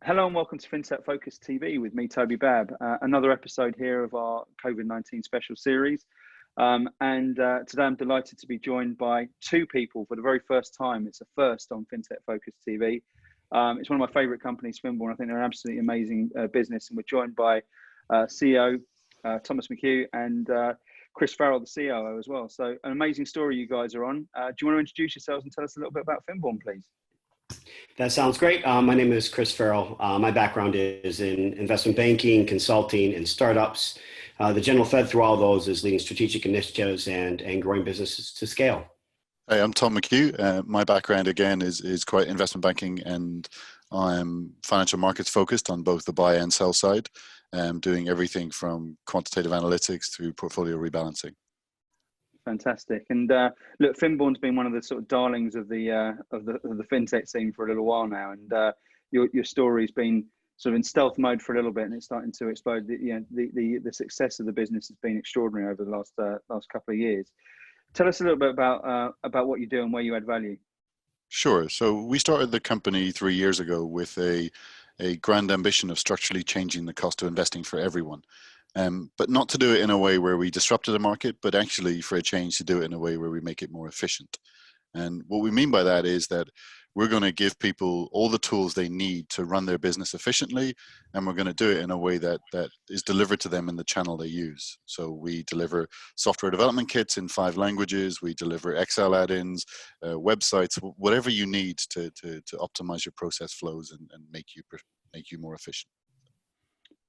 Hello and welcome to Fintech Focus TV with me, Toby. Another episode here of our COVID-19 special series. Today I'm delighted to be joined by two people for the very first time. It's a first on Fintech Focus TV. It's one of my favorite companies, FINBOURNE. I think they're an absolutely amazing business. And we're joined by CEO Thomas McHugh and Chris Farrell, the COO as well. So an amazing story you guys are on. Do you want to introduce yourselves and tell us a little bit about FINBOURNE, please? That sounds great. My name is Chris Farrell. My background is in investment banking, consulting, and startups. The general thread through all those is leading strategic initiatives and growing businesses to scale. Hey, I'm Tom McHugh. My background again is quite investment banking, and I'm financial markets focused on both the buy and sell side, doing everything from quantitative analytics through portfolio rebalancing. Fantastic. And look, FINBOURNE's been one of the sort of darlings of the fintech scene for a little while now, and your story's been sort of in stealth mode for a little bit, and it's starting to explode. The success of the business has been extraordinary over the last couple of years. Tell us a little bit about what you do and where you add value. Sure. So we started the company 3 years ago with a grand ambition of structurally changing the cost of investing for everyone. But not to do it in a way where we disrupted the market, but actually for a change to do it in a way where we make it more efficient. And what we mean by that is that we're going to give people all the tools they need to run their business efficiently, and we're going to do it in a way that is delivered to them in the channel they use. So we deliver software development kits in 5 languages, we deliver Excel add-ins, websites, whatever you need to optimize your process flows and make you more efficient.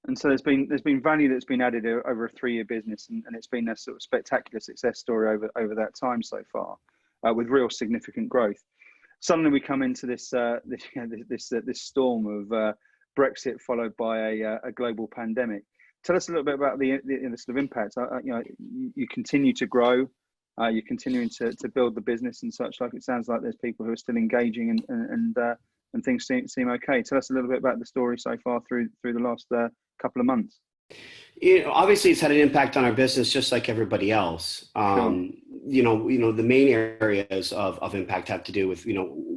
And so there's been value that's been added over a 3-year business, and it's been a sort of spectacular success story over that time so far, with real significant growth. Suddenly we come into this storm of Brexit followed by a global pandemic. Tell us a little bit about the sort of impact. You continue to grow, you're continuing to build the business and such. Like, it sounds like there's people who are still engaging and things seem okay. Tell us a little bit about the story so far through the last couple of months. Obviously, it's had an impact on our business, just like everybody else. Sure. The main areas of impact have to do with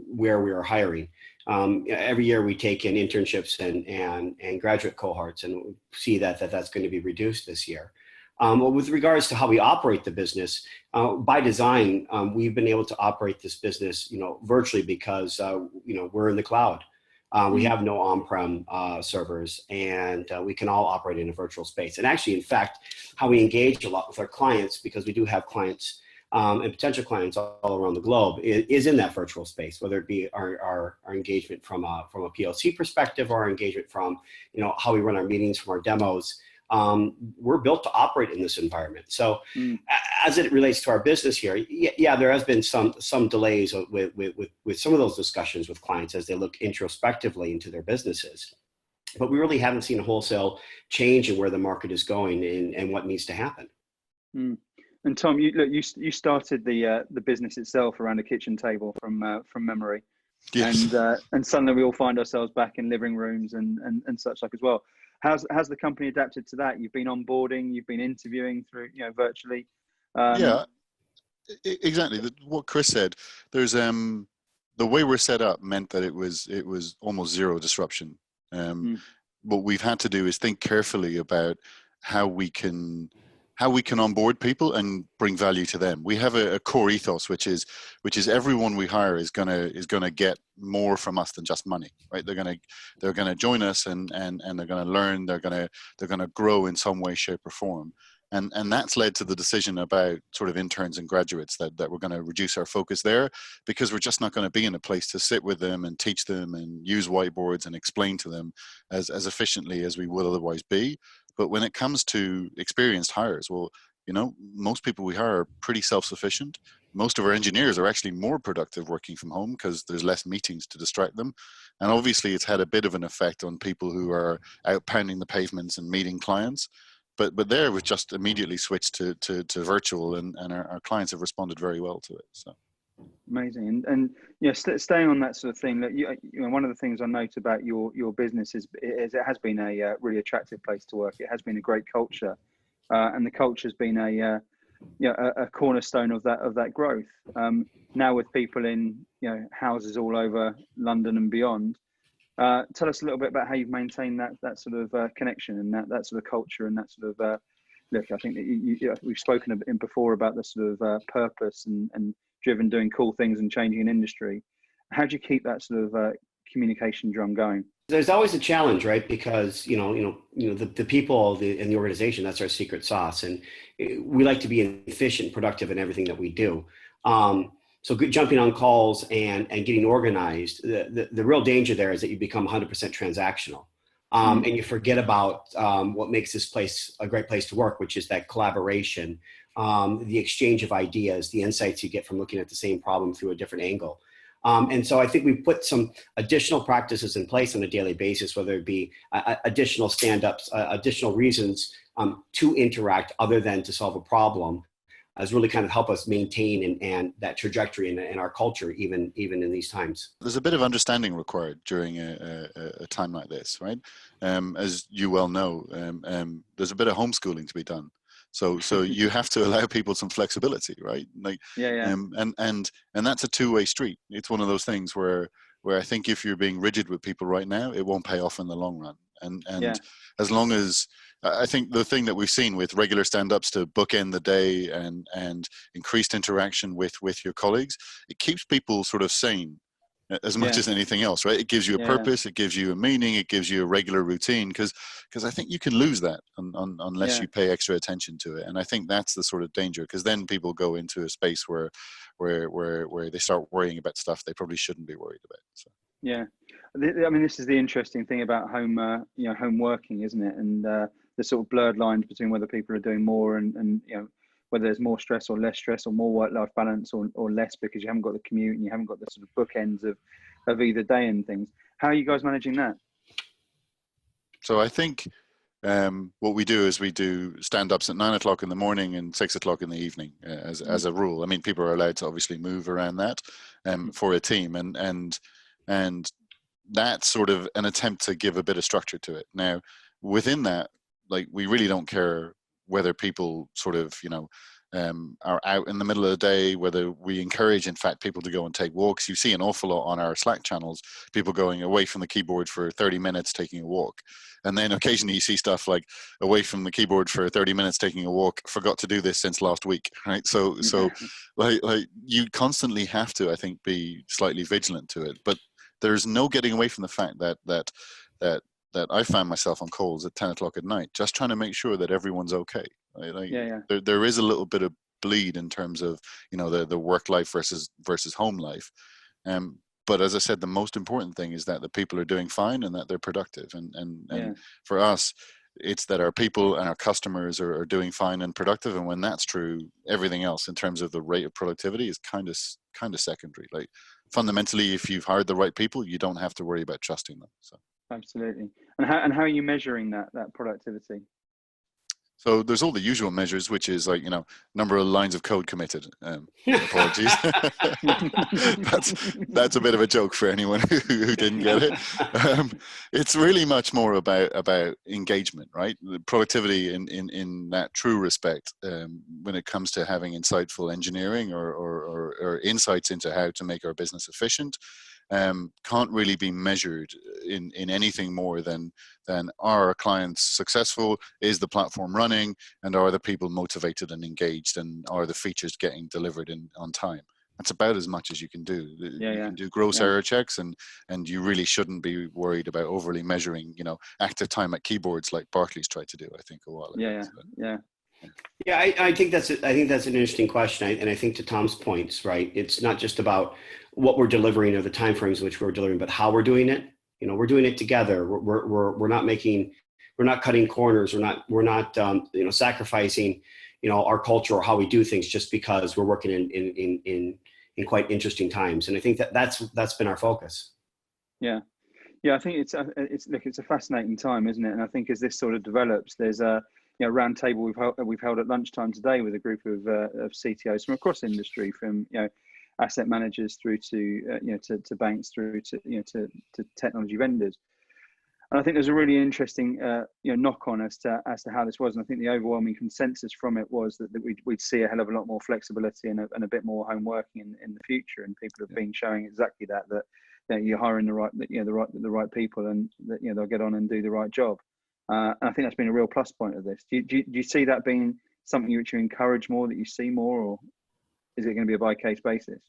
where we are hiring. Every year we take in internships and graduate cohorts, and see that's going to be reduced this year. Well, with regards to how we operate the business, by design, we've been able to operate this business, virtually because, we're in the cloud. We have no on-prem servers, and we can all operate in a virtual space. And actually, in fact, how we engage a lot with our clients, because we do have clients and potential clients all around the globe, is in that virtual space, whether it be our engagement from a PLC perspective, or our engagement from how we run our meetings, from our demos. We're built to operate in this environment. So as it relates to our business here, yeah, there has been some delays with some of those discussions with clients as they look introspectively into their businesses. But we really haven't seen a wholesale change in where the market is going and what needs to happen. And Tom, you started the business itself around a kitchen table from memory. Yes. And suddenly we all find ourselves back in living rooms and such like as well. How's the company adapted to that? You've been onboarding, you've been interviewing through virtually. Yeah, exactly. What Chris said. There's the way we're set up meant that it was almost zero disruption. What we've had to do is think carefully about how we can onboard people and bring value to them. We have a core ethos, which is everyone we hire is gonna get more from us than just money, right? They're gonna join us and they're gonna learn. They're gonna grow in some way, shape, or form. And that's led to the decision about sort of interns and graduates that we're going to reduce our focus there, because we're just not going to be in a place to sit with them and teach them and use whiteboards and explain to them as efficiently as we would otherwise be. But when it comes to experienced hires, well, most people we hire are pretty self-sufficient. Most of our engineers are actually more productive working from home because there's less meetings to distract them. And obviously it's had a bit of an effect on people who are out pounding the pavements and meeting clients. But there we've just immediately switched to virtual, and our clients have responded very well to it. So amazing. And staying on that sort of thing, that one of the things I note about your business is it has been a really attractive place to work. It has been a great culture, and the culture has been a cornerstone of that growth. Now with people in houses all over London and beyond, Tell us a little bit about how you've maintained that sort of connection and that sort of culture and that sort of look. I think that we've spoken before about the sort of purpose and driven doing cool things and changing an industry. How do you keep that sort of communication drum going? There's always a challenge, right? Because the people in the organization, that's our secret sauce, and we like to be efficient, productive in everything that we do. So jumping on calls and getting organized, the real danger there is that you become 100% transactional, and you forget about what makes this place a great place to work, which is that collaboration, the exchange of ideas, the insights you get from looking at the same problem through a different angle. And so I think we put some additional practices in place on a daily basis, whether it be additional stand-ups, additional reasons to interact other than to solve a problem, has really kind of helped us maintain and that trajectory in our culture, even in these times. There's a bit of understanding required during a time like this, right? As you well know, there's a bit of homeschooling to be done. So you have to allow people some flexibility, right? Like, and that's a two-way street. It's one of those things where I think if you're being rigid with people right now, it won't pay off in the long run. And as long as, I think the thing that we've seen with regular stand-ups to bookend the day and increased interaction with your colleagues, it keeps people sort of sane as much as anything else, right? It gives you a purpose, it gives you a meaning, it gives you a regular routine, because I think you can lose that unless you pay extra attention to it. And I think that's the sort of danger, because then people go into a space where they start worrying about stuff they probably shouldn't be worried about. So. Yeah, I mean, this is the interesting thing about home working, isn't it? And the sort of blurred lines between whether people are doing more and whether there's more stress or less stress, or more work-life balance or less, because you haven't got the commute and you haven't got the sort of bookends of either day and things. How are you guys managing that? So I think what we do is we do stand-ups at 9 o'clock in the morning and 6 o'clock in the evening as a rule. I mean, people are allowed to obviously move around that for a team, and that's sort of an attempt to give a bit of structure to it. Now, within that, like, we really don't care whether people sort of, are out in the middle of the day, whether we encourage, in fact, people to go and take walks. You see an awful lot on our Slack channels, people going away from the keyboard for 30 minutes, taking a walk. And then occasionally you see stuff like away from the keyboard for 30 minutes, taking a walk, forgot to do this since last week, right? So like you constantly have to, I think, be slightly vigilant to it. But there's no getting away from the fact that I found myself on calls at 10 o'clock at night, just trying to make sure that everyone's okay. Right? There is a little bit of bleed in terms of, the work life versus home life. But as I said, the most important thing is that the people are doing fine and that they're productive. And for us, it's that our people and our customers are doing fine and productive. And when that's true, everything else in terms of the rate of productivity is kind of secondary. Like, fundamentally, if you've hired the right people, you don't have to worry about trusting them. So. Absolutely. And how are you measuring that productivity? So there's all the usual measures, which is like, number of lines of code committed. Apologies. that's a bit of a joke for anyone who didn't get it. It's really much more about engagement, right? The productivity in that true respect, when it comes to having insightful engineering or insights into how to make our business efficient. Can't really be measured in anything more than are our clients successful, is the platform running, and are the people motivated and engaged, and are the features getting delivered on time. That's about as much as you can do. You can do gross error checks, and you really shouldn't be worried about overly measuring, active time at keyboards like Barclays tried to do, I think, a while ago. Yeah, I think that's an interesting question, and I think to Tom's points, right? It's not just about what we're delivering or the timeframes in which we're delivering, but how we're doing it. We're doing it together. We're not cutting corners. We're not sacrificing our culture or how we do things just because we're working in quite interesting times. And I think that's been our focus. Yeah, I think it's a fascinating time, isn't it? And I think as this sort of develops, there's a round table we've held at lunchtime today with a group of CTOs from across industry, from asset managers through to to banks, through to technology vendors. And I think there's a really interesting knock on as to how this was. And I think the overwhelming consensus from it was that we'd see a hell of a lot more flexibility and a bit more home working in the future. And people have been showing exactly that that you're hiring the right people, and that they'll get on and do the right job. And I think that's been a real plus point of this. Do you see that being something which you encourage more, that you see more, or is it going to be a by case basis?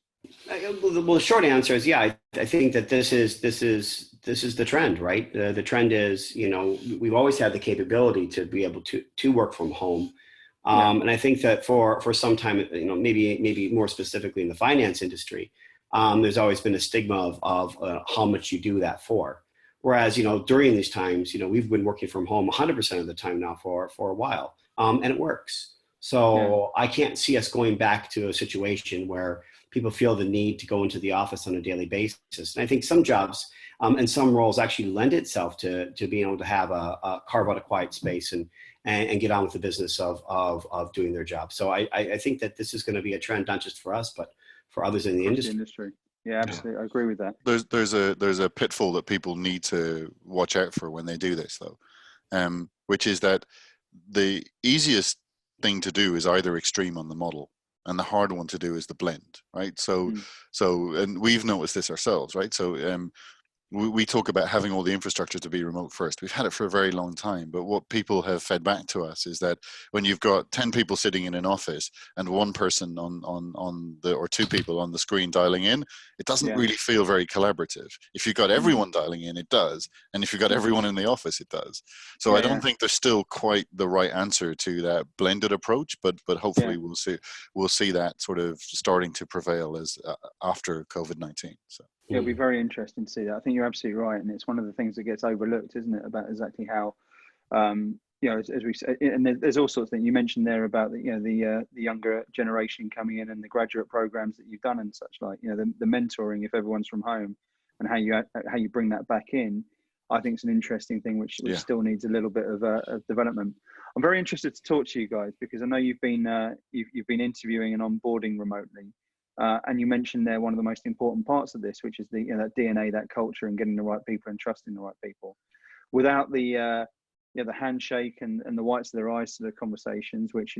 Well, the short answer is yeah. I think that this is the trend, right? The trend is, we've always had the capability to be able to work from home, and I think that for some time, maybe more specifically in the finance industry, there's always been a stigma of how much you do that for. Whereas during these times, we've been working from home 100% of the time now for a while, and it works. So I can't see us going back to a situation where people feel the need to go into the office on a daily basis. And I think some jobs and some roles actually lend itself to being able to have a carve out a quiet space and get on with the business of doing their job. So I think that this is going to be a trend, not just for us, but for others in the industry. Yeah, absolutely. I agree with that. There's a pitfall that people need to watch out for when they do this, though, which is that the easiest thing to do is either extreme on the model, and the hard one to do is the blend, right? So and we've noticed this ourselves, right? So we talk about having all the infrastructure to be remote first. We've had it for a very long time, but what people have fed back to us is that when you've got 10 people sitting in an office and one person or two people on the screen dialing in, it doesn't really feel very collaborative. If you've got everyone dialing in, it does. And if you've got everyone in the office, it does. So I don't think there's still quite the right answer to that blended approach, but hopefully we'll see that sort of starting to prevail as after COVID-19. So. Yeah, it'll be very interesting to see that. I think you're absolutely right, and it's one of the things that gets overlooked, isn't it? About exactly how, as we say, and there's all sorts of things you mentioned there about the younger generation coming in and the graduate programs that you've done and such, like the mentoring if everyone's from home, and how you bring that back in. I think it's an interesting thing which still needs a little bit of development. I'm very interested to talk to you guys because I know you've been interviewing and onboarding remotely. And you mentioned there one of the most important parts of this, which is that DNA, that culture, and getting the right people and trusting the right people. Without the handshake and the whites of their eyes to the conversations, which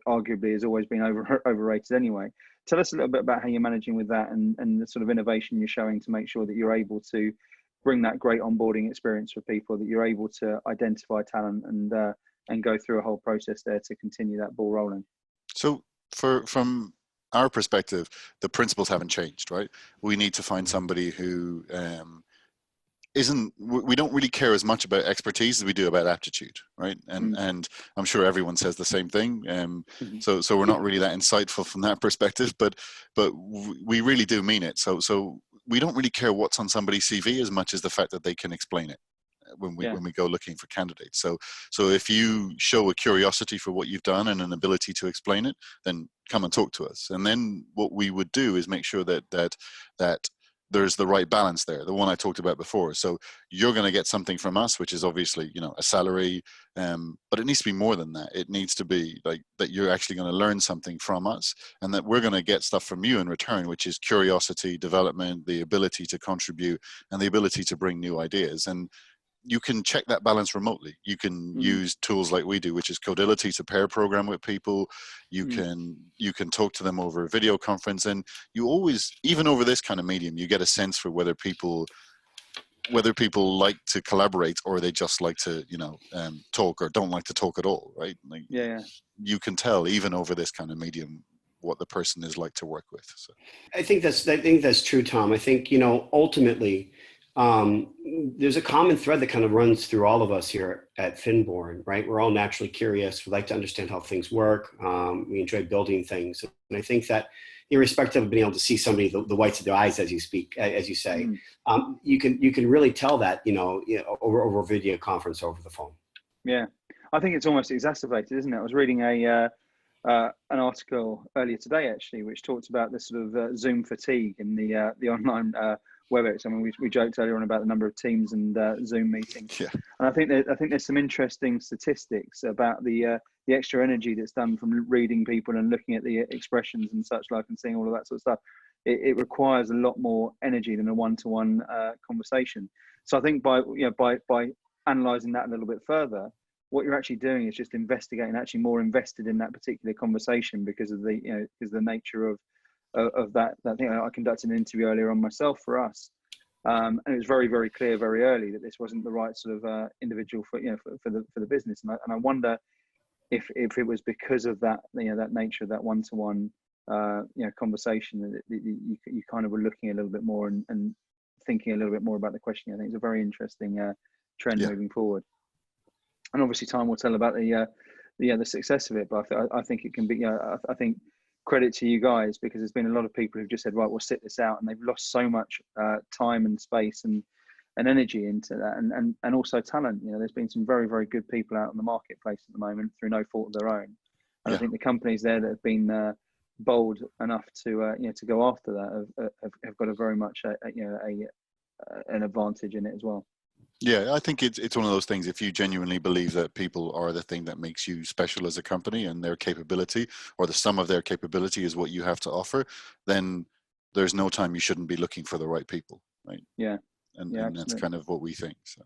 arguably has always been overrated anyway. Tell us a little bit about how you're managing with that and the sort of innovation you're showing to make sure that you're able to bring that great onboarding experience for people, that you're able to identify talent and go through a whole process there to continue that ball rolling. So from our perspective, the principles haven't changed, right? We need to find somebody who we don't really care as much about expertise as we do about aptitude, right? And I'm sure everyone says the same thing. So we're not really that insightful from that perspective, but we really do mean it. So we don't really care what's on somebody's CV as much as the fact that they can explain it when we go looking for candidates. So if you show a curiosity for what you've done and an ability to explain it, then come and talk to us. And then what we would do is make sure that there's the right balance there, the one I talked about before. So you're going to get something from us, which is obviously, a salary, but it needs to be more than that. It needs to be like that you're actually going to learn something from us, and that we're going to get stuff from you in return, which is curiosity, development, the ability to contribute, and the ability to bring new ideas. And you can check that balance remotely. You can use tools like we do, which is Codility, to pair program with people. You can talk to them over a video conference, and you always, even over this kind of medium, you get a sense for whether people like to collaborate or they just like to talk or don't like to talk at all, right? Like, you can tell even over this kind of medium what the person is like to work with. So I think that's true, Tom. I think ultimately there's a common thread that kind of runs through all of us here at FINBOURNE, right? We're all naturally curious. We like to understand how things work. We enjoy building things. And I think that irrespective of being able to see somebody, the whites of their eyes, as you say, you can really tell that, over video conference, over the phone. Yeah. I think it's almost exacerbated, isn't it? I was reading an article earlier today, actually, which talks about the sort of Zoom fatigue in the online WebEx. I mean, we joked earlier on about the number of Teams and Zoom meetings, and I think there's some interesting statistics about the extra energy that's done from reading people and looking at the expressions and such like, and seeing all of that sort of stuff. It requires a lot more energy than a one-to-one conversation. So I think by analysing that a little bit further, what you're actually doing is just investigating, actually more invested in that particular conversation because of the nature of of that thing. I conducted an interview earlier on myself for us, and it was very, very clear very early that this wasn't the right sort of individual for for the business. And I wonder if it was because of that that nature of that one-to-one conversation that you kind of were looking a little bit more and thinking a little bit more about the question. I think it's a very interesting trend moving forward. And obviously, time will tell about the success of it. But I think it can be. I think credit to you guys, because there's been a lot of people who've just said, right, we'll sit this out, and they've lost so much time and space and energy into that, and also talent. There's been some very, very good people out in the marketplace at the moment through no fault of their own. And I think the companies there that have been bold enough to to go after that have got a very much an advantage in it as well. Yeah, I think it's one of those things. If you genuinely believe that people are the thing that makes you special as a company, and their capability or the sum of their capability is what you have to offer, then there's no time you shouldn't be looking for the right people, right? Yeah, and that's kind of what we think. So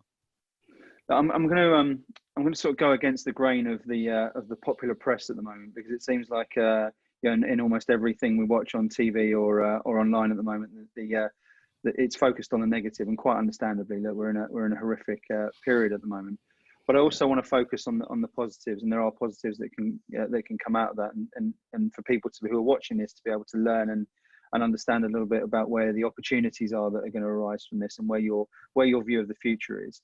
I'm going to sort of go against the grain of the popular press at the moment, because it seems like in almost everything we watch on TV or online at the moment, that it's focused on the negative, and quite understandably that we're in a horrific period at the moment. But I also want to focus on the positives, and there are positives that can come out of that, and for people who are watching this to be able to learn and understand a little bit about where the opportunities are that are going to arise from this, and where your view of the future is.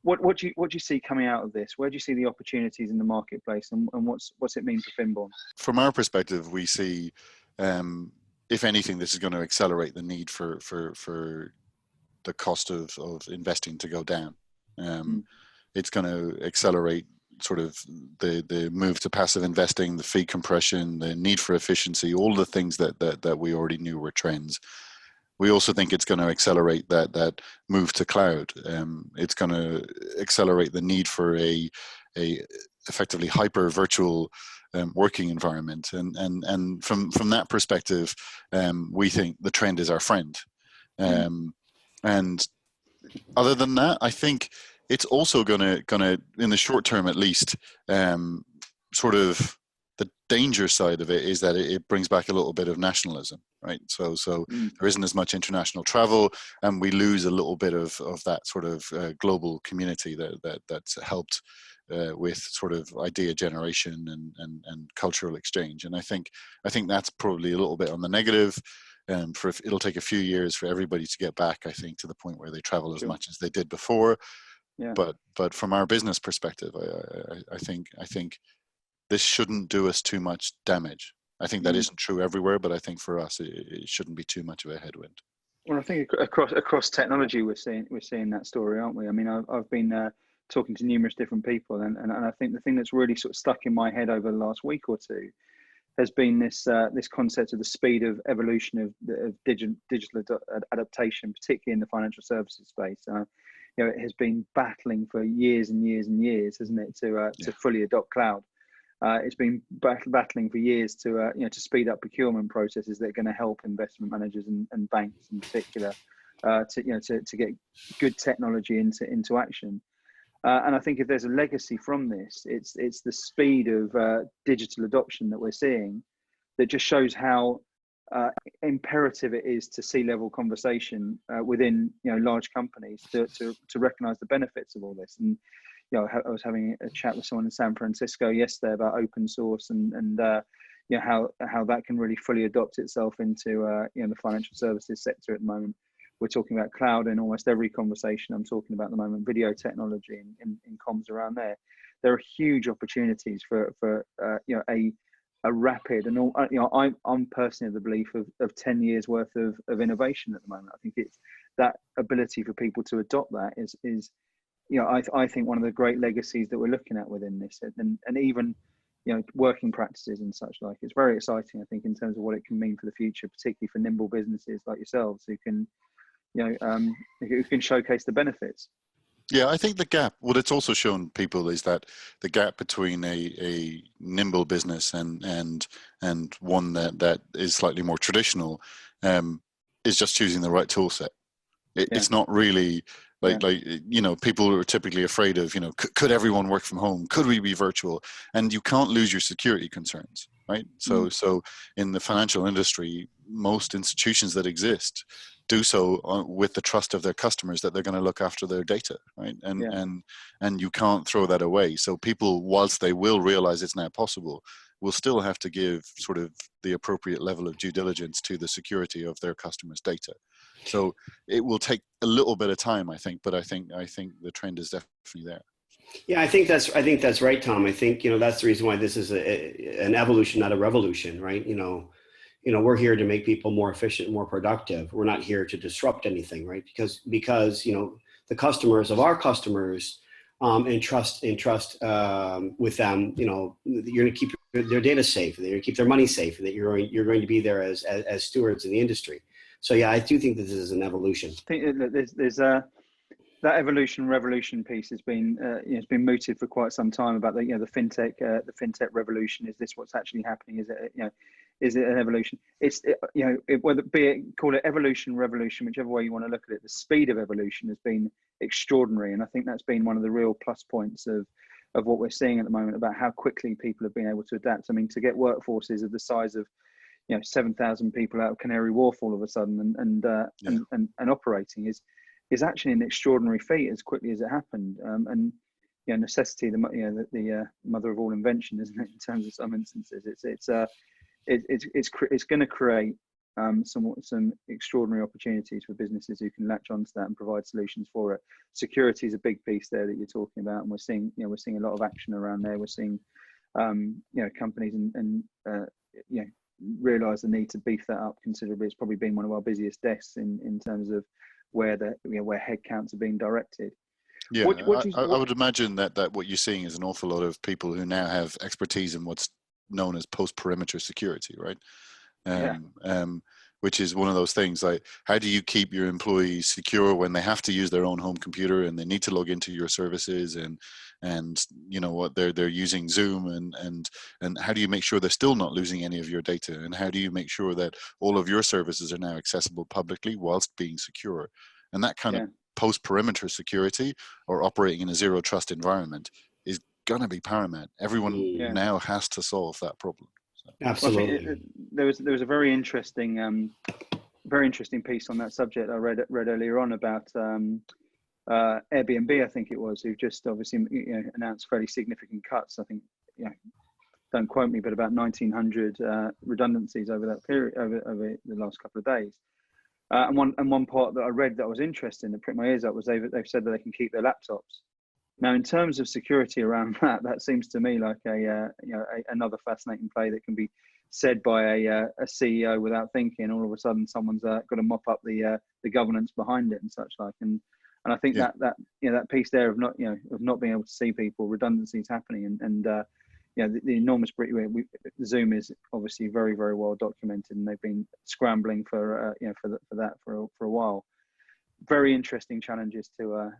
What do you see coming out of this? Where do you see the opportunities in the marketplace, and what's it mean for FINBOURNE? From our perspective, we see, if anything, this is going to accelerate the need for the cost of investing to go down. It's going to accelerate sort of the move to passive investing, the fee compression, the need for efficiency, all the things that we already knew were trends. We also think it's going to accelerate that move to cloud. It's going to accelerate the need for a effectively hyper virtual working environment, and from that perspective, we think the trend is our friend. And other than that, I think it's also gonna in the short term at least, sort of the danger side of it is that it brings back a little bit of nationalism, right? So there isn't as much international travel, and we lose a little bit of that sort of global community that's helped with sort of idea generation and cultural exchange. And I think that's probably a little bit on the negative. It'll take a few years for everybody to get back, I think, to the point where they travel as much as they did before. Yeah. But from our business perspective, I think this shouldn't do us too much damage. I think that isn't true everywhere, but I think for us it shouldn't be too much of a headwind. Well, I think across technology we're seeing that story, aren't we? I mean, I've been talking to numerous different people, and I think the thing that's really sort of stuck in my head over the last week or two has been this concept of the speed of evolution of digital adaptation, particularly in the financial services space. It has been battling for years and years and years, hasn't it, to fully adopt cloud. It's been battling for years to speed up procurement processes that are going to help investment managers and banks in particular to get good technology into action. And I think if there's a legacy from this, it's the speed of digital adoption that we're seeing, that just shows how imperative it is to C-level conversation within large companies to recognise the benefits of all this. And I was having a chat with someone in San Francisco yesterday about open source and how that can really fully adopt itself into the financial services sector at the moment. We're talking about cloud in almost every conversation I'm talking about at the moment, video technology and comms around there. There are huge opportunities for a rapid, and I'm personally of the belief of 10 years worth of innovation at the moment. I think it's that ability for people to adopt that is I think one of the great legacies that we're looking at within this, and even working practices and such like. It's very exciting, I think, in terms of what it can mean for the future, particularly for nimble businesses like yourselves who can showcase the benefits. Yeah, I think the gap, what it's also shown people is that the gap between a nimble business and one that is slightly more traditional is just choosing the right tool set. It's not really people are typically afraid of, could everyone work from home? Could we be virtual? And you can't lose your security concerns, right? So in the financial industry, most institutions that exist do so with the trust of their customers that they're going to look after their data, right? And you can't throw that away. So people, whilst they will realize it's now possible, will still have to give sort of the appropriate level of due diligence to the security of their customers' data. So it will take a little bit of time, I think, but I think the trend is definitely there. Yeah, I think that's right, Tom. I think, that's the reason why this is an evolution, not a revolution, right? We're here to make people more efficient, more productive. We're not here to disrupt anything, right? Because the customers of our customers trust with them. You're going to keep their data safe, and they're going to keep their money safe, and that you're going to be there as stewards in the industry. So yeah, I do think that this is an evolution. I think that there's that evolution revolution piece has been it's been mooted for quite some time about the fintech revolution. Is this what's actually happening? Is it is it an evolution? Whether call it evolution, revolution, whichever way you want to look at it, the speed of evolution has been extraordinary, and I think that's been one of the real plus points of what we're seeing at the moment about how quickly people have been able to adapt. I mean, to get workforces of the size of 7,000 people out of Canary Wharf all of a sudden and operating is actually an extraordinary feat as quickly as it happened. Necessity, the mother of all invention, isn't it? In terms of some instances, it's going to create some extraordinary opportunities for businesses who can latch onto that and provide solutions for it. Security is a big piece there that you're talking about, and we're seeing a lot of action around there. We're seeing companies and realize the need to beef that up considerably. It's probably been one of our busiest desks in terms of where headcounts are being directed. Yeah, I would imagine that what you're seeing is an awful lot of people who now have expertise in what's known as post-perimeter security, right? Which is one of those things like, how do you keep your employees secure when they have to use their own home computer and they need to log into your services and they're using Zoom and how do you make sure they're still not losing any of your data, and how do you make sure that all of your services are now accessible publicly whilst being secure? And that kind of post-perimeter security or operating in a zero trust environment is going to be paramount. Everyone now has to solve that problem. Absolutely. Well, there was a very interesting piece on that subject I read earlier on about Airbnb, I think it was, who just obviously announced fairly significant cuts. I think don't quote me, but about 1,900 redundancies over that period, over the last couple of days. And one part that I read that was interesting that pricked my ears up was they've said that they can keep their laptops. Now, in terms of security around that seems to me like another fascinating play that can be said by a CEO without thinking. All of a sudden, someone's got to mop up the governance behind it and such like. And I think that piece there of not being able to see people, redundancies happening, and the enormous Zoom is obviously very, very well documented, and they've been scrambling for that for a while. Very interesting challenges to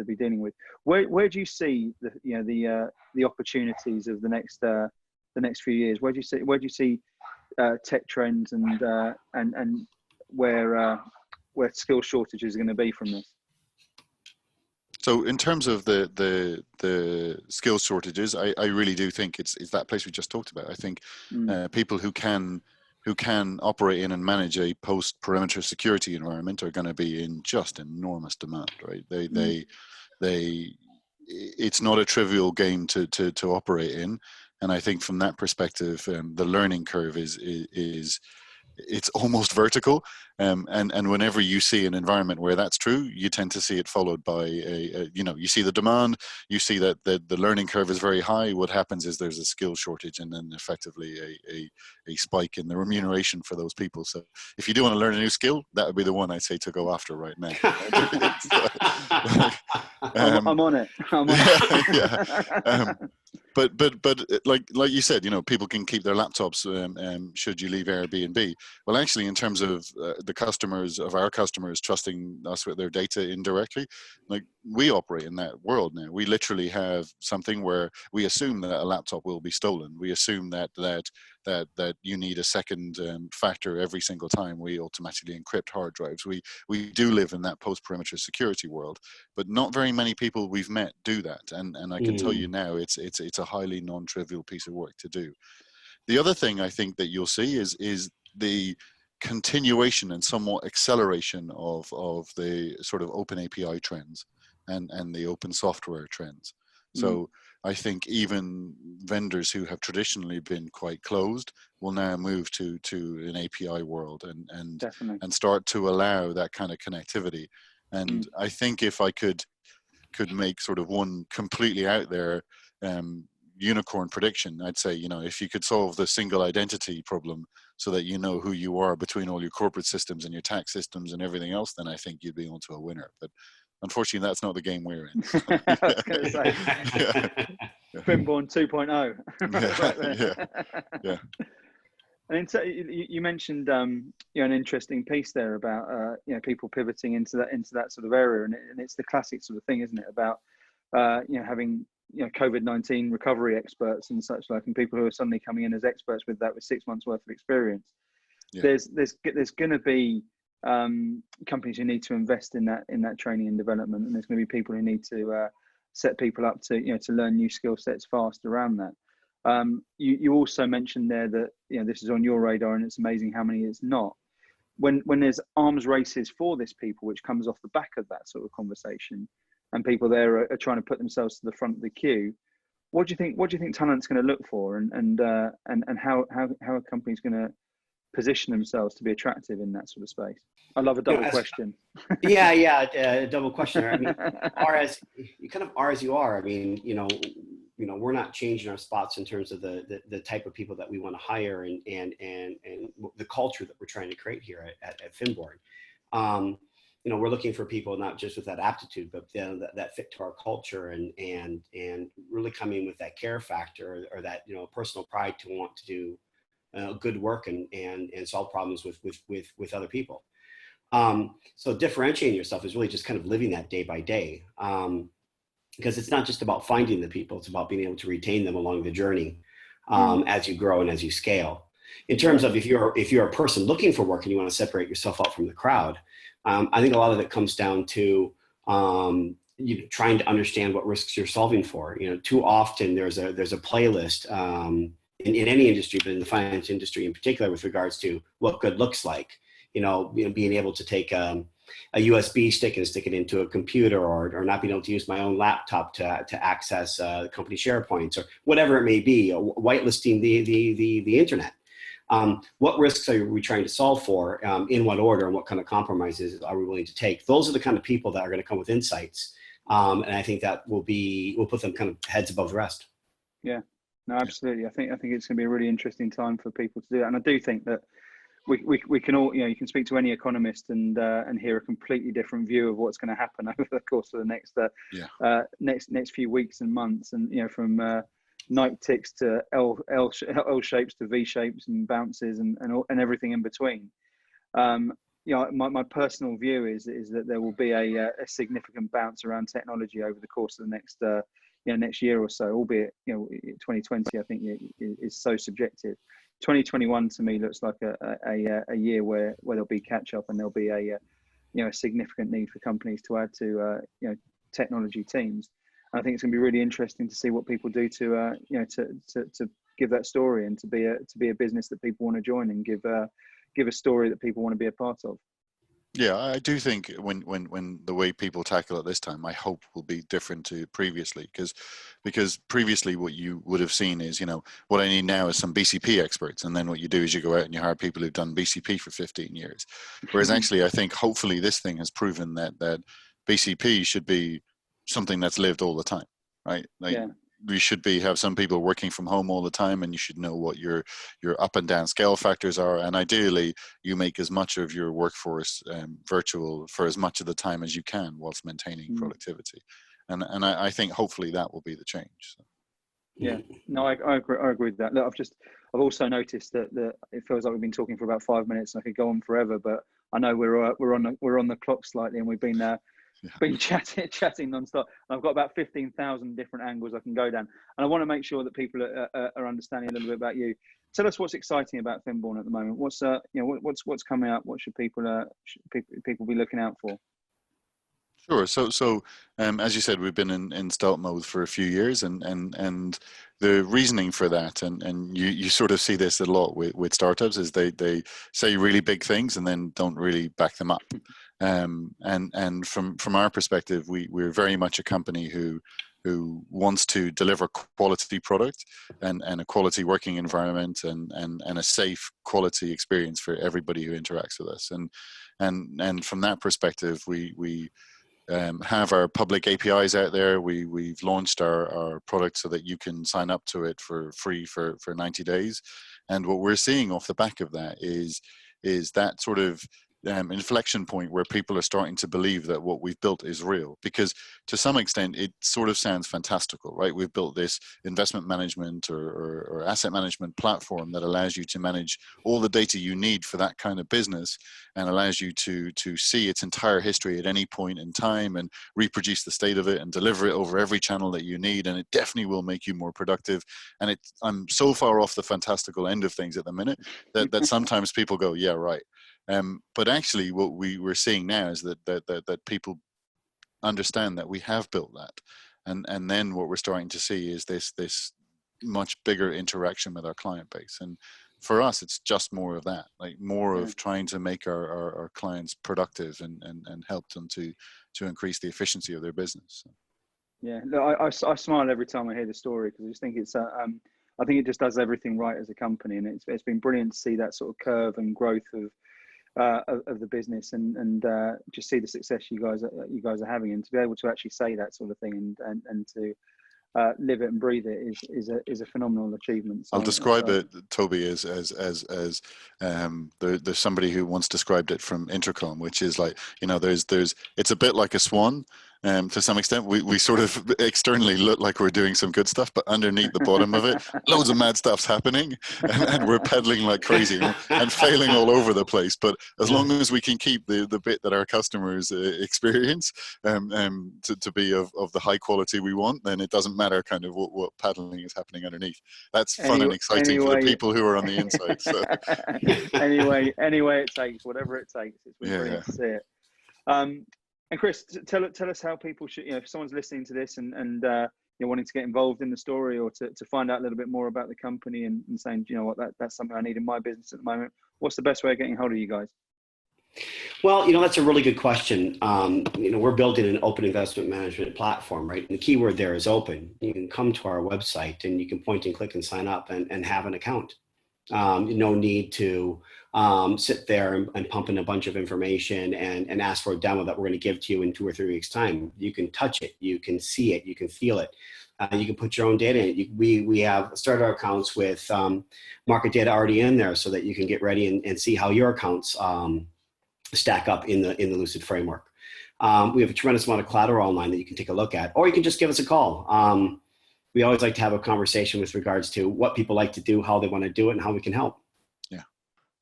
be dealing with. Where do you see the opportunities of the next few years? Where do you see tech trends and where skill shortages are going to be from this? So in terms of the skill shortages, I really do think it's that place we just talked about. I think people who can operate in and manage a post-perimeter security environment are going to be in just enormous demand, right? It's not a trivial game to operate in, and I think from that perspective, the learning curve is it's almost vertical, and whenever you see an environment where that's true, you tend to see it followed by you see the demand, you see that the learning curve is very high. What happens is there's a skill shortage, and then effectively a spike in the remuneration for those people. So if you do want to learn a new skill, that would be the one I'd say to go after right now. I'm on it. But like you said, people can keep their laptops should you leave Airbnb. Well, actually, in terms of the customers of our customers trusting us with their data indirectly, like we operate in that world now. We literally have something where we assume that a laptop will be stolen. We assume that you need a second factor every single time we automatically encrypt hard drives. We do live in that post-perimeter security world, but not very many people we've met do that. And I can tell you now, it's a highly non-trivial piece of work to do. The other thing I think that you'll see is the continuation and somewhat acceleration of the sort of open API trends and the open software trends. So I think even vendors who have traditionally been quite closed will now move to an API world and start to allow that kind of connectivity. And I think if I could make sort of one completely out there unicorn prediction, I'd say, you know, if you could solve the single identity problem so that you know who you are between all your corporate systems and your tax systems and everything else, then I think you'd be onto a winner. But unfortunately, that's not the game we're in. So. I was going to say, FINBOURNE 2.0. Yeah. And you mentioned, you know, an interesting piece there about, you know, people pivoting into that sort of area, and it's the classic sort of thing, isn't it? About, you know, having, you know, COVID-19 recovery experts and such like, and people who are suddenly coming in as experts with 6 months worth of experience. Yeah. There's going to be companies who need to invest in that training and development, and there's going to be people who need to set people up to, you know, to learn new skill sets fast around that. You also mentioned there that, you know, this is on your radar, and it's amazing how many it's not. When there's arms races for this people, which comes off the back of that sort of conversation, and people there are trying to put themselves to the front of the queue, what do you think talent's going to look for, and how are companies going to position themselves to be attractive in that sort of space? I love a double question. Yeah, double question. I mean, you kind of are as you are. I mean, you know, we're not changing our spots in terms of the type of people that we want to hire and the culture that we're trying to create here at FINBOURNE. You know, we're looking for people not just with that aptitude, but that fit to our culture and really coming with that care factor or that, you know, personal pride to want to do good work and solve problems with other people. So differentiating yourself is really just kind of living that day by day. Because it's not just about finding the people, it's about being able to retain them along the journey as you grow and as you scale. In terms of if you're a person looking for work and you want to separate yourself out from the crowd, I think a lot of it comes down to you trying to understand what risks you're solving for. You know, too often there's a playlist in any industry, but in the finance industry in particular, with regards to what good looks like. You know, being able to take a USB stick and stick it into a computer, or not being able to use my own laptop to access company SharePoints or whatever it may be, whitelisting the internet. What risks are we trying to solve for, in what order, and what kind of compromises are we willing to take? Those are the kind of people that are going to come with insights. And I think that will put them kind of heads above the rest. Yeah, no, absolutely. I think it's going to be a really interesting time for people to do that. And I do think that we can all, you know, you can speak to any economist and hear a completely different view of what's going to happen over the course of the next few weeks and months, and, you know, from night ticks to L shapes to V shapes and bounces and everything in between. You know, my personal view is that there will be a significant bounce around technology over the course of the next year or so, albeit, you know, 2020 I think is so subjective. 2021 to me looks like a year where there'll be catch up, and there'll be a significant need for companies to add to technology teams. And I think it's going to be really interesting to see what people do to give that story, and to be a business that people want to join, and give a story that people want to be a part of. Yeah, I do think when the way people tackle it this time, I hope will be different to previously, because previously what you would have seen is, you know, what I need now is some BCP experts, and then what you do is you go out and you hire people who've done BCP for 15 years. Whereas actually, I think hopefully this thing has proven that BCP should be something that's lived all the time, right? Like, we should have some people working from home all the time, and you should know what your up and down scale factors are. And ideally, you make as much of your workforce virtual for as much of the time as you can, whilst maintaining productivity. And I think hopefully that will be the change. So. Yeah, no, I agree with that. Look, I've also noticed that it feels like we've been talking for about 5 minutes, and I could go on forever, but I know we're on the clock slightly, and we've been chatting non-stop. I've got about 15,000 different angles I can go down, and I want to make sure that people are understanding a little bit about you. Tell us what's exciting about FINBOURNE at the moment. What's coming up? What should people be looking out for? Sure. So as you said, we've been in stealth mode for a few years, and the reasoning for that, and you sort of see this a lot with startups, is they say really big things and then don't really back them up. And from our perspective, we're very much a company who wants to deliver quality product and a quality working environment and a safe quality experience for everybody who interacts with us. And from that perspective, we have our public APIs out there. We've launched our product so that you can sign up to it for free for 90 days. And what we're seeing off the back of that is that sort of inflection point where people are starting to believe that what we've built is real, because to some extent it sort of sounds fantastical, right? We've built this investment management or asset management platform that allows you to manage all the data you need for that kind of business, and allows you to see its entire history at any point in time and reproduce the state of it and deliver it over every channel that you need, and it definitely will make you more productive. And I'm so far off the fantastical end of things at the minute that sometimes people go, yeah, right. But actually what we're seeing now is that people understand that we have built that. And then what we're starting to see is this much bigger interaction with our client base. And for us, it's just more of that, like more of trying to make our clients productive and help them to increase the efficiency of their business. Yeah, look, I smile every time I hear the story, because I just think it's I think it just does everything right as a company, and it's been brilliant to see that sort of curve and growth of the business, and just see the success you guys are having, and to be able to actually say that sort of thing and to live it and breathe it is a phenomenal achievement. So, I'll describe it, Toby, as there's somebody who once described it from Intercom, which is like, it's a bit like a swan. To some extent, we sort of externally look like we're doing some good stuff, but underneath the bottom of it, loads of mad stuff's happening, and we're pedaling like crazy and failing all over the place. But as long as we can keep the bit that our customers experience to be of the high quality we want, then it doesn't matter kind of what paddling is happening underneeth. That's fun and exciting for the people who are on the inside. So. anyway it takes, whatever it takes. It's been brilliant to see it. And Chris, tell us how people should, if someone's listening to this and wanting to get involved in the story, or to find out a little bit more about the company and saying, what, that's something I need in my business at the moment. What's the best way of getting hold of you guys? Well, that's a really good question. We're building an open investment management platform, right? And the key word there is open. You can come to our website and you can point and click and sign up and have an account. No need to sit there and pump in a bunch of information and ask for a demo that we're going to give to you in 2 or 3 weeks' time. You can touch it, you can see it, you can feel it. You can put your own data in it. We have started our accounts with market data already in there, so that you can get ready and see how your accounts stack up in the Lucid framework. We have a tremendous amount of collateral online that you can take a look at, or you can just give us a call. We always like to have a conversation with regards to what people like to do, how they want to do it, and how we can help. Yeah.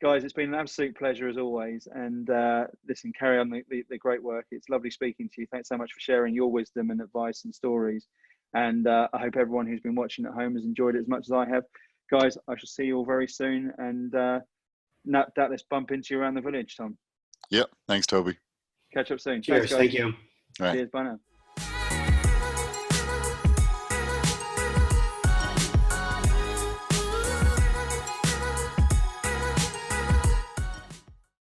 Guys, it's been an absolute pleasure as always. And listen, carry on the great work. It's lovely speaking to you. Thanks so much for sharing your wisdom and advice and stories. And I hope everyone who's been watching at home has enjoyed it as much as I have. Guys, I shall see you all very soon. And let's bump into you around the village, Tom. Yep. Thanks, Toby. Catch up soon. Cheers. Thanks, guys. Thank you. Right. Cheers. Bye now.